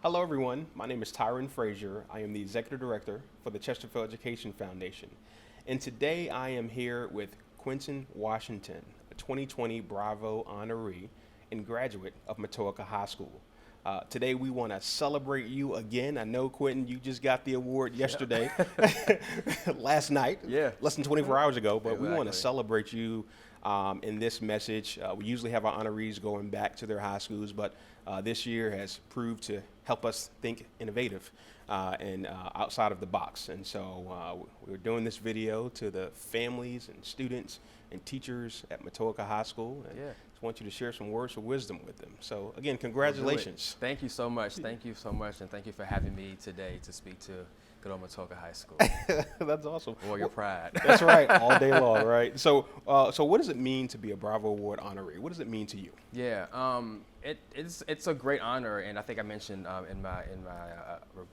Hello, everyone. My name is Tyren Frazier. I am the Executive Director for the Chesterfield Education Foundation. And today I am here with Quentin Washington, a 2020 Bravo honoree and graduate of Matoaca High School. Today we want to celebrate you again. I know, Quentin, you just got the award yesterday, last night, less than 24 hours ago, but we want to celebrate you in this message. We usually have our honorees going back to their high schools, but this year has proved to help us think innovative and outside of the box. And so we're doing this video to the families and students and teachers at Matoaca High School. And just want you to share some words of wisdom with them. So again, congratulations. Thank you so much. Thank you so much. And thank you for having me today to speak to good old Matoaca High School. That's awesome. Warrior pride. That's right, all day long, right? So what does it mean to be a Bravo Award honoree? What does it mean to you? Yeah, it's a great honor, and I think I mentioned in my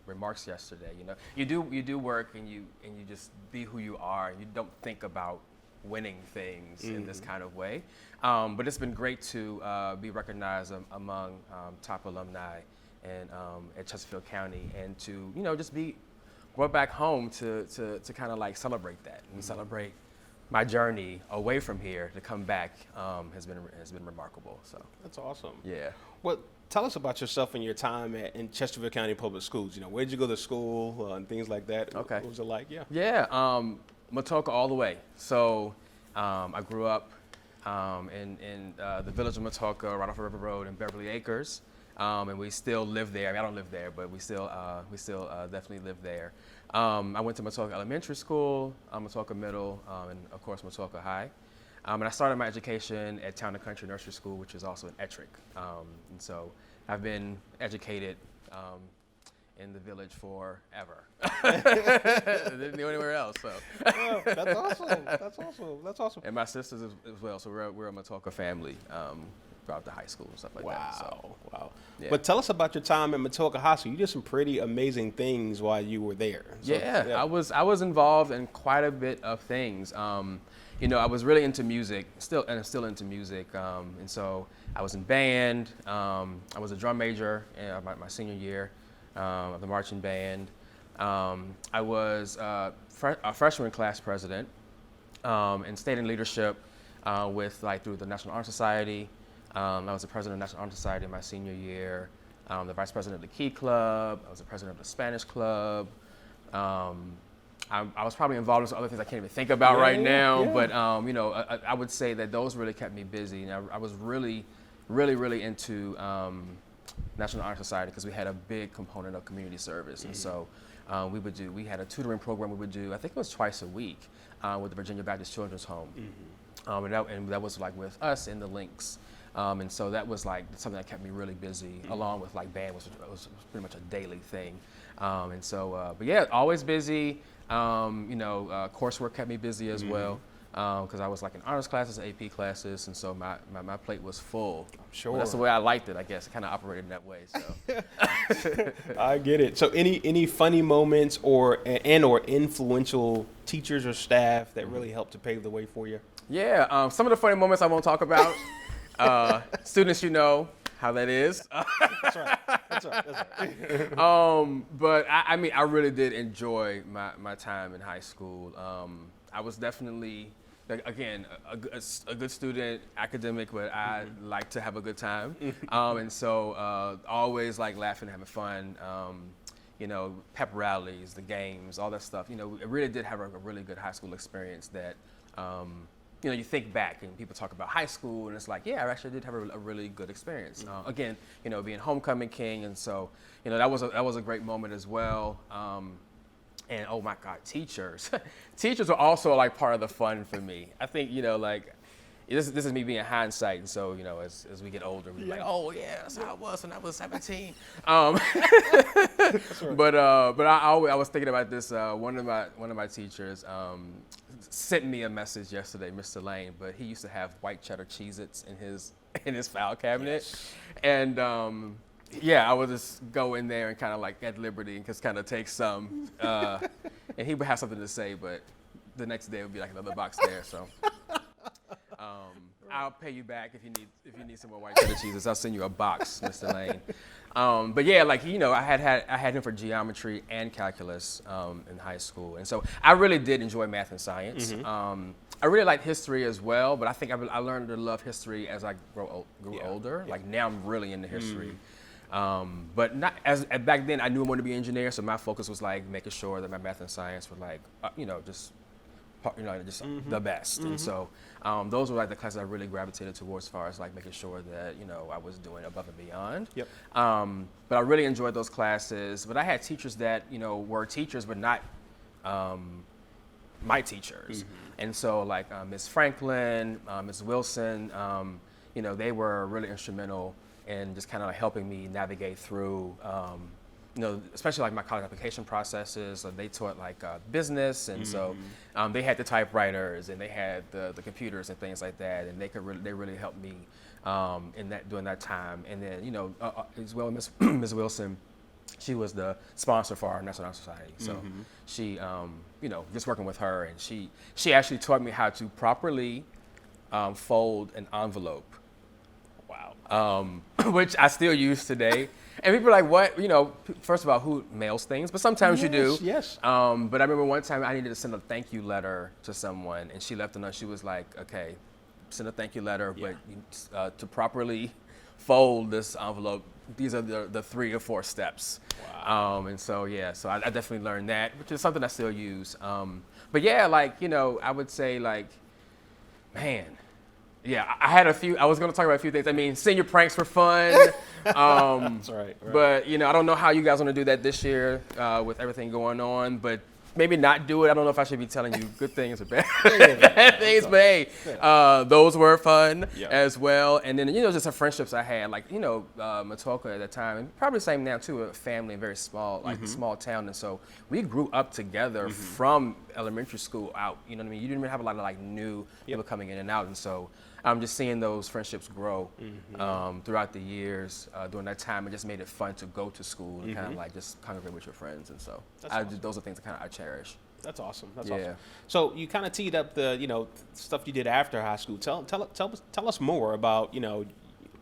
remarks yesterday. You do work, and you just be who you are. You don't think about winning things in this kind of way. But it's been great to be recognized among top alumni and at Chesterfield County, and to just be brought back home to kind of like celebrate that and celebrate my journey away from here to come back has been remarkable. So that's awesome. Yeah. Well, tell us about yourself and your time in Chesterfield County Public Schools. Where'd you go to school and things like that? Okay. What was it like? Yeah. Yeah. Matoaca all the way. So I grew up in the village of Matoaca, right off of River Road in Beverly Acres. And we still live there. I mean, I don't live there, but we still definitely live there. I went to Matoaca Elementary School, Matoaca Middle, and of course Matoaca High. And I started my education at Town and Country Nursery School, which is also in Ettrick. And so I've been educated in the village forever. Didn't go anywhere else. So. Well, that's awesome. That's awesome. And my sisters as well. So we're a Matoaca family. Throughout the high school and stuff like that. So, wow. Yeah. But tell us about your time at Matoaca High School. You did some pretty amazing things while you were there. So, yeah, I was involved in quite a bit of things. I was really into music, still into music, and so I was in band. I was a drum major in my senior year of the marching band. I was a freshman class president and stayed in leadership through the National Honor Society. I was the president of the National Honor Society in my senior year, the vice president of the Key Club. I was the president of the Spanish Club. I was probably involved in some other things I can't even think about right now, but I would say that those really kept me busy. And I was really, really, really into National Honor Society because we had a big component of community service. And so we had a tutoring program we would do, I think it was twice a week, with the Virginia Baptist Children's Home. And that was like with us in the links. And so that was like something that kept me really busy, along with like band, which was pretty much a daily thing. But yeah, always busy. Coursework kept me busy as well, because I was like in honors classes, AP classes, and so my plate was full. Sure. But that's the way I liked it, I guess. It kind of operated in that way. So. I get it. So any funny moments or influential teachers or staff that really helped to pave the way for you? Yeah, some of the funny moments I won't talk about. Students, how that is. That's right. But I really did enjoy my time in high school. I was definitely, again, a good student, academic, but I like to have a good time. And so always like laughing, having fun. Pep rallies, the games, all that stuff. I really did have a really good high school experience that. You think back and people talk about high school and it's like, yeah, I actually did have a really good experience. Again, being homecoming king, and so, that was a great moment as well. And oh my God, teachers are also like part of the fun for me. I think, this is me being hindsight, and so as we get older, we're like, oh yeah, that's how it was when I was 17. But I was thinking about this. One of my teachers sent me a message yesterday, Mr. Lane, but he used to have white cheddar Cheez-Its in his file cabinet, and I would just go in there and kind of like at liberty and just kind of take some, and he would have something to say, but the next day would be like another box there. So. I'll pay you back if you need some more white cheddar cheeses. I'll send you a box, Mr. Lane. But yeah, like I had him for geometry and calculus in high school, and so I really did enjoy math and science. I really liked history as well, but I think I learned to love history as I grew older. Like now I'm really into history. But not as back then I knew I wanted to be an engineer, so my focus was like making sure that my math and science were like just the best. And so those were like the classes I really gravitated towards as far as like making sure that I was doing above and beyond. Yep. But I really enjoyed those classes. But I had teachers that were teachers but not my teachers. And so like Ms. Franklin, Ms. Wilson, they were really instrumental in just kind of helping me navigate through especially like my college application processes. So they taught like business, and so they had the typewriters and they had the computers and things like that, and they really helped me during that time. And then as well, Ms. Wilson, she was the sponsor for our National Honor Society. So she just working with her, and she actually taught me how to properly fold an envelope. Wow. Which I still use today. And people are like, what? First of all, who mails things? But sometimes you do. Yes. But I remember one time I needed to send a thank you letter to someone, and she left a note. She was like, okay, send a thank you letter, but to properly fold this envelope, these are the 3 or 4 steps. Wow. And so, so I definitely learned that, which is something I still use. But yeah, like, I would say like, man, yeah, I was going to talk about a few things. I mean, senior pranks were fun. That's right. But, I don't know how you guys want to do that this year with everything going on, but maybe not do it. I don't know if I should be telling you good things or bad things, but hey, those were fun as well. And then, just the friendships I had, like, Matoaca at that time, and probably the same now too, a family, very small, like small town. And so we grew up together from elementary school out, you know what I mean? You didn't really have a lot of like new people coming in and out. And so I'm just seeing those friendships grow throughout the years during that time. It just made it fun to go to school and kind of like just congregate with your friends. And so those are things that I cherish. That's awesome. That's awesome. So you kind of teed up the stuff you did after high school. Tell us more about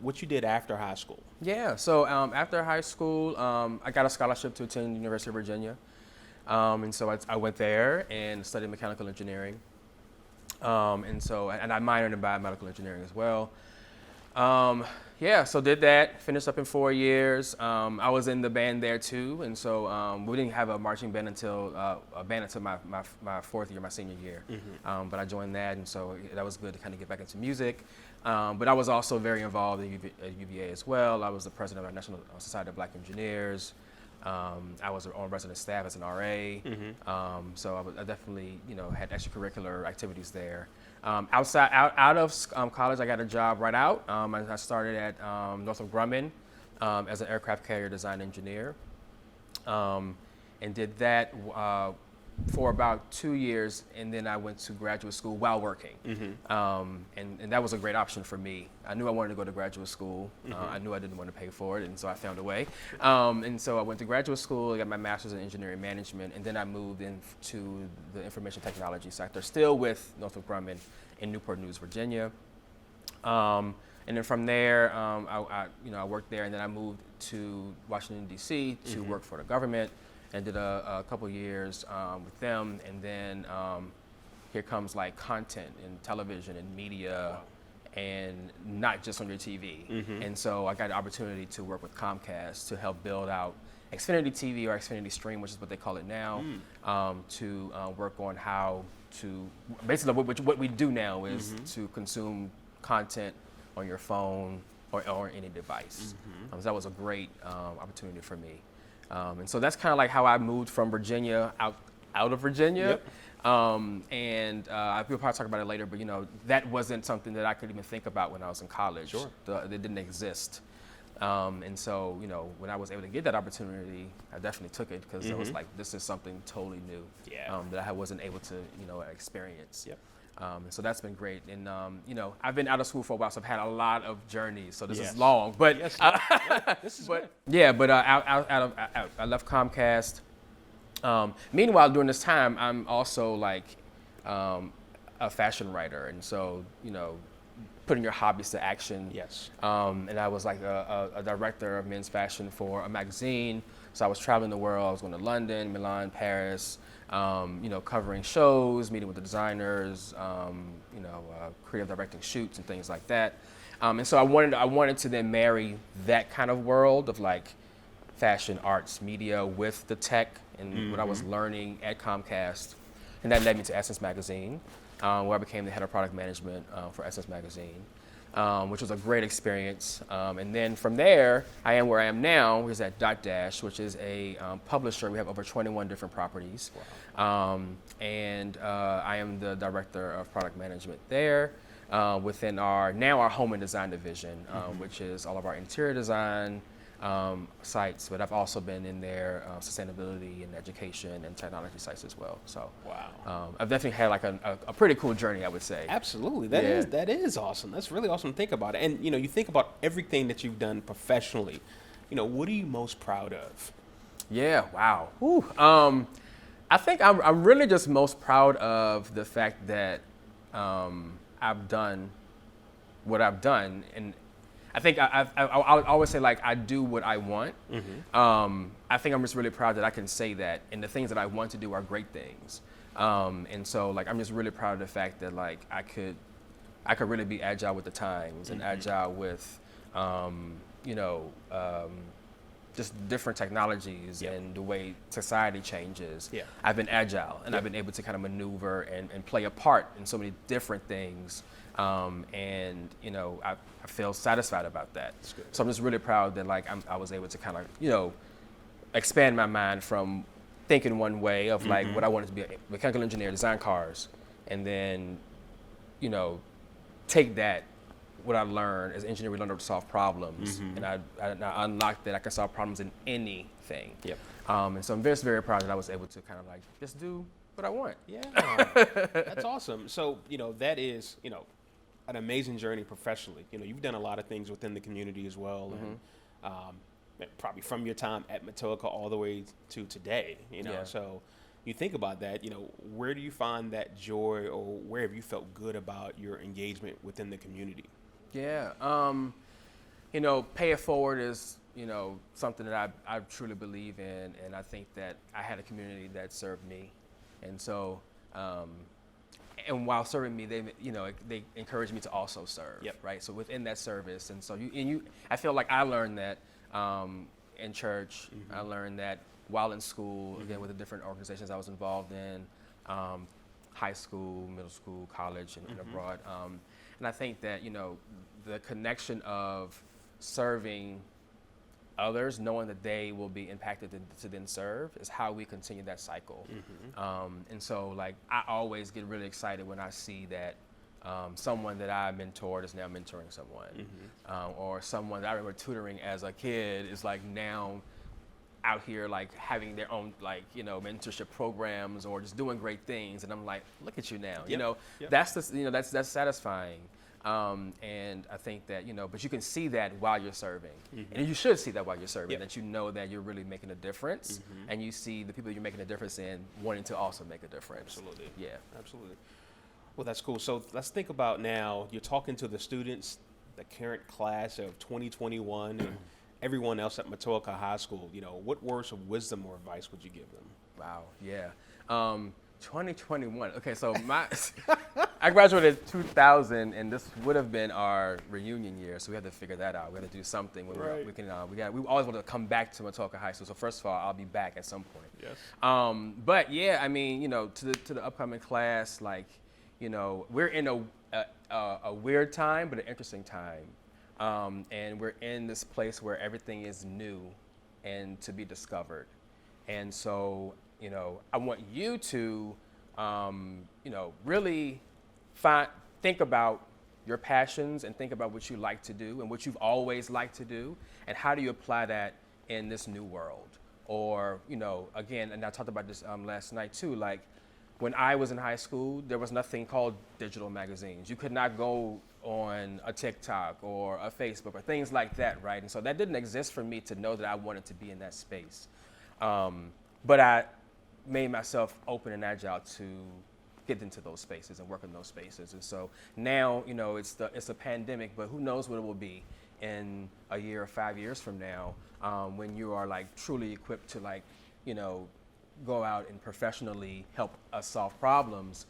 what you did after high school. Yeah. So after high school, I got a scholarship to attend University of Virginia, and so I went there and studied mechanical engineering. And I minored in biomedical engineering as well. So did that, finished up in 4 years. I was in the band there too, and so we didn't have a marching band until my 4th year, my senior year. But I joined that, and so that was good to kind of get back into music. But I was also very involved at UVA as well. I was the president of our National Society of Black Engineers. I was on resident staff as an RA, so I definitely had extracurricular activities there. Out of college, I got a job right out. I started at Northrop Grumman as an aircraft carrier design engineer, and did that for about 2 years, and then I went to graduate school while working. And that was a great option for me. I knew I wanted to go to graduate school. I knew I didn't want to pay for it, and so I found a way. And so I went to graduate school, I got my master's in engineering management, and then I moved into the information technology sector, still with Northrop Grumman in Newport News, Virginia. And then from there, I worked there, and then I moved to Washington, D.C. to work for the government. And did a couple years with them, and then here comes like content and television and media, and not just on your TV. And so I got the opportunity to work with Comcast to help build out Xfinity TV or Xfinity Stream, which is what they call it now, to work on how to basically what we do now is to consume content on your phone or any device. So that was a great opportunity for me. And so that's kind of like how I moved from Virginia out of Virginia. And people probably talk about it later, but that wasn't something that I could even think about when I was in college. Sure. It didn't exist. And so, when I was able to get that opportunity, I definitely took it because it was like, this is something totally new that I wasn't able to, experience. So that's been great. And, I've been out of school for a while, so I've had a lot of journeys. So this is long, but this is but I left Comcast. Meanwhile, during this time, I'm also like a fashion writer. And so, putting your hobbies to action. Yes. And I was like a director of men's fashion for a magazine. So I was traveling the world. I was going to London, Milan, Paris, covering shows, meeting with the designers, creative directing shoots and things like that. And so I wanted to then marry that kind of world of like fashion, arts, media with the tech and what I was learning at Comcast. And that led me to Essence Magazine, where I became the head of product management for Essence Magazine, which was a great experience. And then from there, I am where I am now, which is at Dotdash, which is a publisher. We have over 21 different properties. Wow. And I am the director of product management there within our home and design division, which is all of our interior design sites, but I've also been in their sustainability and education and technology sites as well. So wow, I've definitely had like a pretty cool journey, I would say. Absolutely, that is awesome. That's really awesome to think about it. And you think about everything that you've done professionally. What are you most proud of? Yeah, wow. Whew. I think I'm really just most proud of the fact that I've done what I've done, and I think I always say like I do what I want. I think I'm just really proud that I can say that, and the things that I want to do are great things. And so like I'm just really proud of the fact that like I could really be agile with the times and agile with just different technologies and the way society changes. Yeah. I've been agile and I've been able to kind of maneuver and play a part in so many different things. I feel satisfied about that. So I'm just really proud that like I was able to kind of, expand my mind from thinking one way of like what I wanted to be a mechanical engineer, design cars, and then, take that, what I learned as an engineer, we learned how to solve problems, and I unlocked that I can solve problems in anything. Yep. And so I'm very, very proud that I was able to kind of like just do what I want. Yeah, that's awesome. So, that is, an amazing journey professionally. You've done a lot of things within the community as well, and probably from your time at Matoaca all the way to today, So you think about that, where do you find that joy, or where have you felt good about your engagement within the community? Yeah, pay it forward is, something that I truly believe in, and I think that I had a community that served me, and so, and while serving me, they encouraged me to also serve, right? So within that service, and so I feel like I learned that in church. I learned that while in school, again with the different organizations I was involved in, high school, middle school, college, and abroad. And I think that the connection of serving others, knowing that they will be impacted to then serve, is how we continue that cycle. And so like I always get really excited when I see that someone that I mentored is now mentoring someone, or someone that I remember tutoring as a kid is like now out here like having their own like mentorship programs or just doing great things, and I'm like, look at you now. That's that's satisfying. And I think that, but you can see that while you're serving, and you should see that while you're serving, that that you're really making a difference, and you see the people you're making a difference in wanting to also make a difference. Absolutely. Yeah. Absolutely. Well, that's cool. So let's think about now, you're talking to the students, the current class of 2021, and everyone else at Matoaca High School. What words of wisdom or advice would you give them? Wow. Yeah. 2021. Okay, so I graduated in 2000, and this would have been our reunion year, so we had to figure that out. We had to do something where we always wanted to come back to Matoaca High School. So first of all, I'll be back at some point. Yes. But yeah, I mean, to the upcoming class, like, we're in a weird time, but an interesting time, and we're in this place where everything is new and to be discovered, and so. I want you to, really think about your passions and think about what you like to do and what you've always liked to do, and how do you apply that in this new world? Or, again, and I talked about this last night too, like when I was in high school, there was nothing called digital magazines. You could not go on a TikTok or a Facebook or things like that, right? And so that didn't exist for me to know that I wanted to be in that space. But I made myself open and agile to get into those spaces and work in those spaces. And so now, it's a pandemic, but who knows what it will be in a year or 5 years from now, when you are like truly equipped to go out and professionally help us solve problems.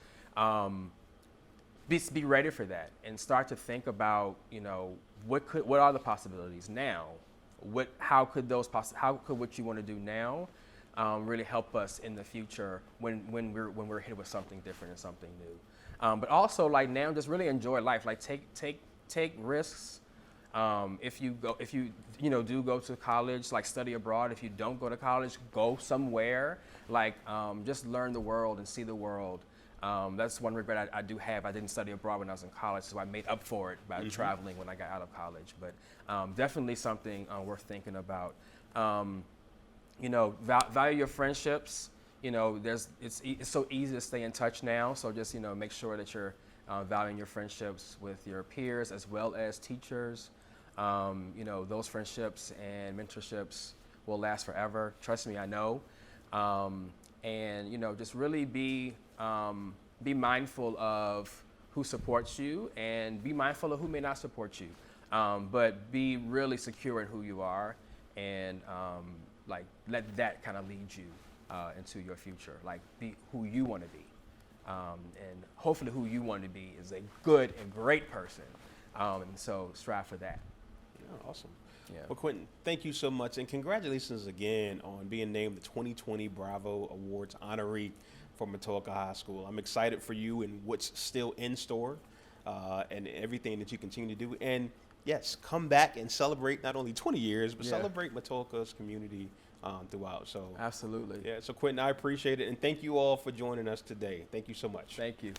Be ready for that and start to think about, what are the possibilities now? How could what you want to do now really help us in the future when we're hit with something different and something new? But also like now, just really enjoy life. Like take risks. If you do go to college, like study abroad. If you don't go to college, go somewhere. Like just learn the world and see the world. That's one regret I do have. I didn't study abroad when I was in college, so I made up for it by traveling when I got out of college. But definitely something worth thinking about. Value your friendships. It's so easy to stay in touch now. So just make sure that you're valuing your friendships with your peers as well as teachers. Those friendships and mentorships will last forever. Trust me, I know. And just really be mindful of who supports you and be mindful of who may not support you. But be really secure in who you are and let that kind of lead you into your future. Like be who you want to be. And hopefully who you want to be is a good and great person. And so strive for that. Yeah, awesome. Yeah. Well, Quentin, thank you so much, and congratulations again on being named the 2020 Bravo Awards honoree for Matoaca High School. I'm excited for you and what's still in store, and everything that you continue to do. And yes, come back and celebrate not only 20 years, but celebrate Matoaca's community throughout. So absolutely. Yeah. So Quentin, I appreciate it, and thank you all for joining us today. Thank you so much. Thank you.